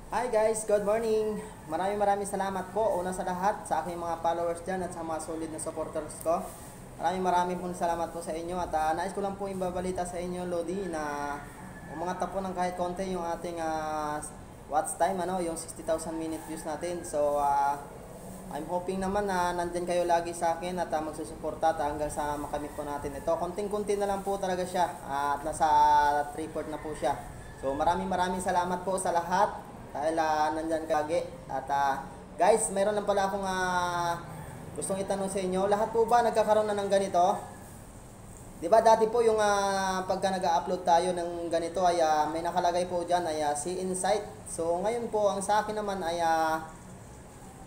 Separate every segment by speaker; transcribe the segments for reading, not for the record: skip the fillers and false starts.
Speaker 1: Hi guys, good morning. Maraming salamat po una sa lahat sa aking mga followers dyan at sa mga solid na supporters ko. Maraming pong salamat po sa inyo at nais ko lang po ibabalita sa inyo Lodi na umangat po ng kahit konti yung ating watch time, yung 60,000 minute views natin. So I'm hoping naman na nandyan kayo lagi sa akin at magsusuporta hanggang sa makamit po natin ito. Konting-kunti na lang po talaga siya at nasa 3/4 na po siya. So maraming salamat po sa lahat dahil nandyan kagi. At guys, mayroon lang pala akong gustong itanong sa inyo. Lahat po ba nagkakaroon na ng ganito? 'Di ba dati po yung pagka nag-upload tayo ng ganito ay may nakalagay po diyan ay see insight. So ngayon po ang sa akin naman ay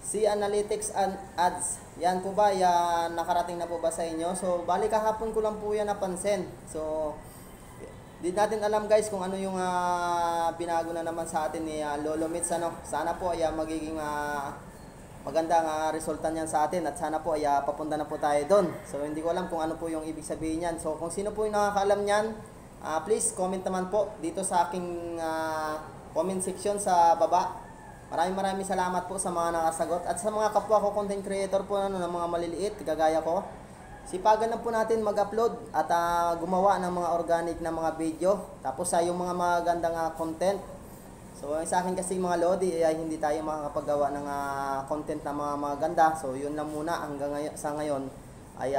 Speaker 1: see analytics and ads. Yan po ba nakarating na po ba sa inyo? So bali kahapon ko lang po yan napansin. So di natin alam guys kung ano yung binago na naman sa atin ni Lolo Mitz, Sana po ay magiging magandang resulta niyan sa atin at sana po ay papunta na po tayo doon. So hindi ko alam kung ano po yung ibig sabihin niyan. So kung sino po yung nakakaalam niyan, please comment naman po dito sa aking comment section sa baba. Maraming salamat po sa mga nakasagot at sa mga kapwa ko content creator po ng mga maliliit kagaya ko. Sipagan na po natin mag-upload at gumawa ng mga organic na mga video. Tapos yung mga magandang content. So sa akin kasi mga Lodi ay hindi tayo makakapagawa ng content na mga maganda. So yun lang muna hanggang sa ngayon ay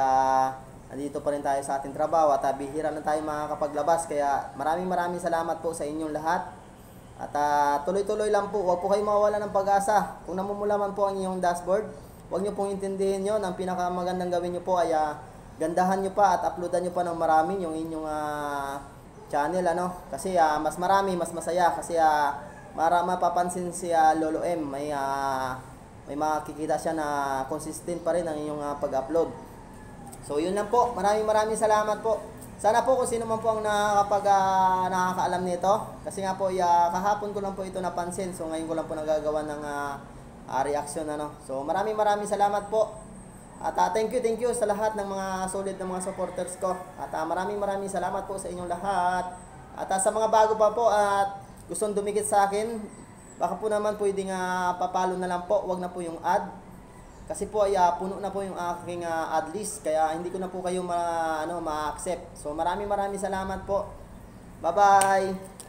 Speaker 1: nandito pa rin tayo sa ating trabaho at bihira lang tayo makakapaglabas. Kaya maraming salamat po sa inyong lahat. At tuloy-tuloy lang po. Huwag po kayo mawawala ng pag-asa. Kung namumula man po ang inyong dashboard, huwag nyo pong intindihin yun. Ang pinakamagandang gawin nyo po ay gandahan nyo pa at uploadan nyo pa ng marami yung inyong channel. Kasi mas marami, mas masaya. Kasi mapapansin si Lolo M. May makikita siya na consistent pa rin ang inyong pag-upload. So yun lang po. Maraming salamat po. Sana po kung sino man po ang nakakaalam nito. Kasi nga po kahapon ko lang po ito napansin. So ngayon ko lang po nagagawa ng reaction. So maraming salamat po. At thank you sa lahat ng mga solid na mga supporters ko. At maraming salamat po sa inyong lahat. At sa mga bago pa po at gustong dumikit sa akin, baka po naman pwedeng papalo na lang po. Wag na po yung ad. Kasi po ay puno na po yung aking ad list. Kaya hindi ko na po kayo ma-accept. So maraming salamat po. Bye-bye.